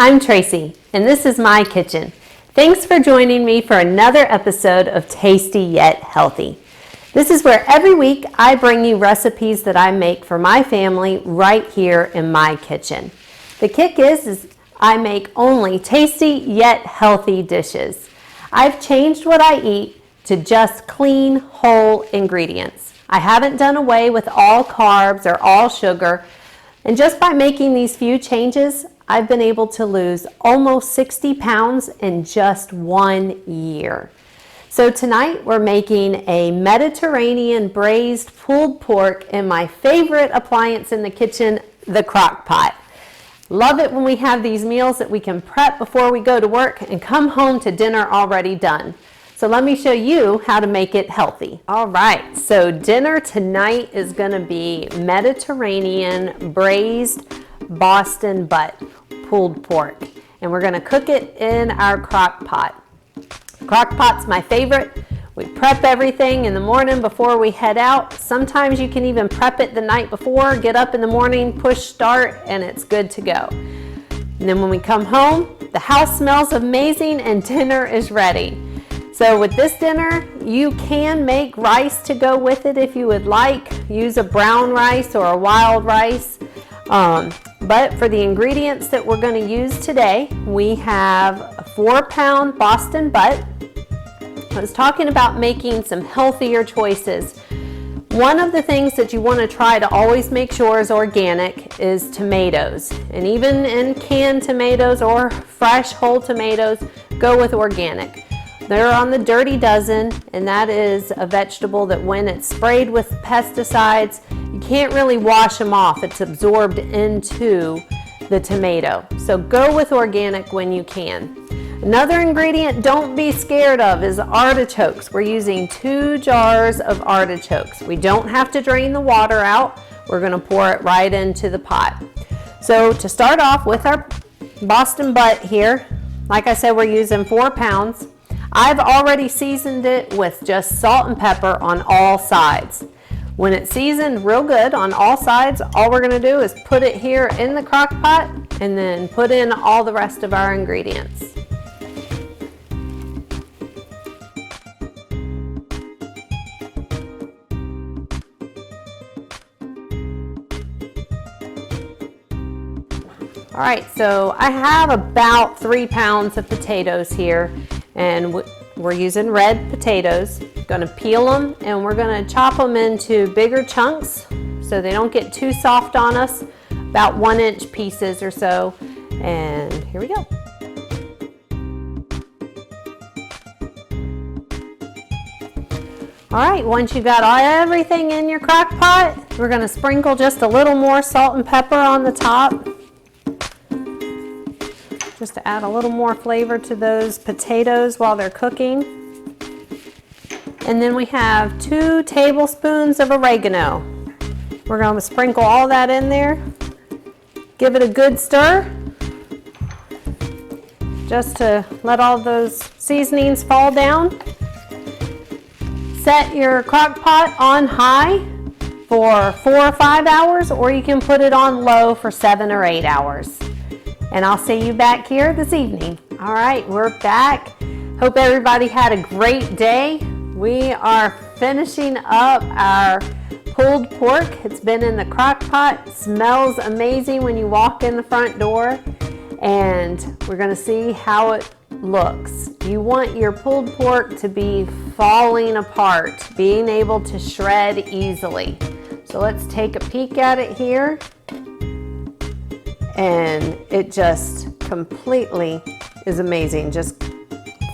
I'm Tracy, and this is my kitchen. Thanks for joining me for another episode of Tasty Yet Healthy. This is where every week I bring you recipes that I make for my family right here in my kitchen. The kick is I make only tasty yet healthy dishes. I've changed what I eat to just clean, whole ingredients. I haven't done away with all carbs or all sugar, and just by making these few changes, I've been able to lose almost 60 pounds in just 1 year. So tonight we're making a Mediterranean braised pulled pork in my favorite appliance in the kitchen, the crock pot. Love it when we have these meals that we can prep before we go to work and come home to dinner already done. So let me show you how to make it healthy. All right, so dinner tonight is gonna be Mediterranean braised Boston butt pulled pork. And we're gonna cook it in our crock pot. Crock pot's my favorite. We prep everything in the morning before we head out. Sometimes you can even prep it the night before, get up in the morning, push start, and it's good to go. And then when we come home, the house smells amazing and dinner is ready. So with this dinner, you can make rice to go with it if you would like. Use a brown rice or a wild rice. But for the ingredients that we're going to use today, we have a 4-pound Boston butt. I was talking about making some healthier choices. One of the things that you want to try to always make sure is organic is tomatoes. And even in canned tomatoes or fresh whole tomatoes, go with organic. They're on the Dirty Dozen, and that is a vegetable that when it's sprayed with pesticides, you can't really wash them off. It's absorbed into the tomato. So go with organic when you can. Another ingredient don't be scared of is artichokes. We're using 2 jars of artichokes. We don't have to drain the water out. We're going to pour it right into the pot. So to start off with our Boston butt here, like I said, we're using 4 pounds. I've already seasoned it with just salt and pepper on all sides. When it's seasoned real good on all sides, all we're going to do is put it here in the crock pot and then put in all the rest of our ingredients. All right, so I have about 3 pounds of potatoes here, and we're using red potatoes. Going to peel them, and we're going to chop them into bigger chunks so they don't get too soft on us, about 1-inch pieces or so. And here we go. All right, once you got everything in your crock pot, we're going to sprinkle just a little more salt and pepper on the top, just to add a little more flavor to those potatoes while they're cooking. And then we have 2 tablespoons of oregano. We're going to sprinkle all that in there. Give it a good stir, just to let all those seasonings fall down. Set your crock pot on high for 4 or 5 hours, or you can put it on low for 7 or 8 hours. And I'll see you back here this evening. All right, we're back. Hope everybody had a great day. We are finishing up our pulled pork. It's been in the crock pot. It smells amazing when you walk in the front door. And we're gonna see how it looks. You want your pulled pork to be falling apart, being able to shred easily. So let's take a peek at it here. And it just completely is amazing, just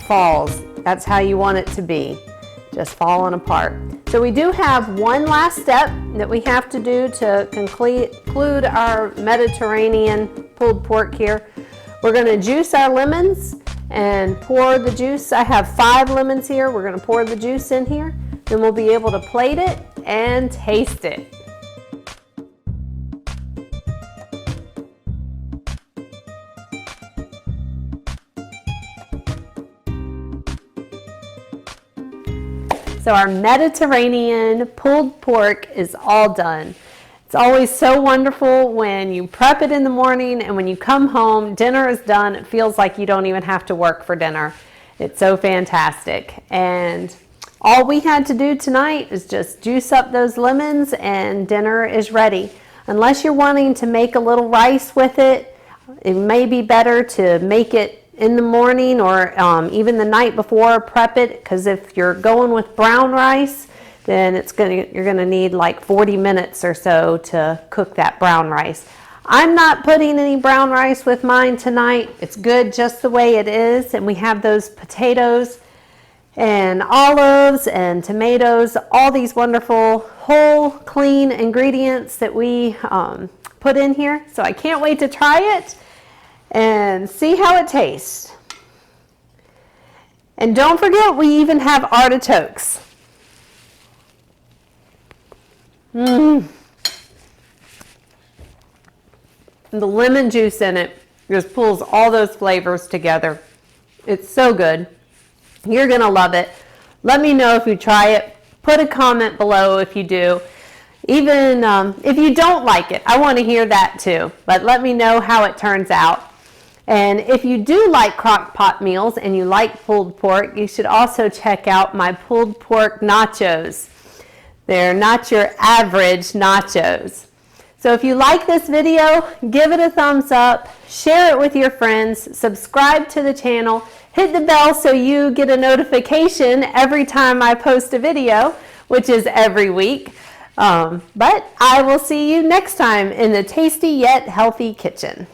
falls. That's how you want it to be, just falling apart. So we do have one last step that we have to do to conclude our Mediterranean pulled pork here. We're gonna juice our lemons and pour the juice. I have 5 lemons here. We're gonna pour the juice in here. Then we'll be able to plate it and taste it. So our Mediterranean pulled pork is all done. It's It's always so wonderful when you prep it in the morning and when you come home, dinner is done. It feels like you don't even have to work for dinner. It's so fantastic. And all we had to do tonight is just juice up those lemons and dinner is ready. Unless you're wanting to make a little rice with it, it may be better to make it in the morning or even the night before, prep it, because if you're going with brown rice, then you're gonna need like 40 minutes or so to cook that brown rice. I'm not putting any brown rice with mine tonight. It's good just the way it is. And we have those potatoes and olives and tomatoes, all these wonderful whole clean ingredients that we put in here. So I can't wait to try it and see how it tastes. And don't forget, we even have artichokes. The lemon juice in it just pulls all those flavors together. It's so good. You're gonna love it. Let me know if you try it. Put a comment below if you do. Even if you don't like it, I want to hear that too. But let me know how it turns out. And if you do like crock pot meals and you like pulled pork, you should also check out my pulled pork nachos. They're not your average nachos. So if you like this video, give it a thumbs up, share it with your friends, subscribe to the channel, hit the bell so you get a notification every time I post a video, which is every week. But I will see you next time in the Tasty Yet Healthy Kitchen.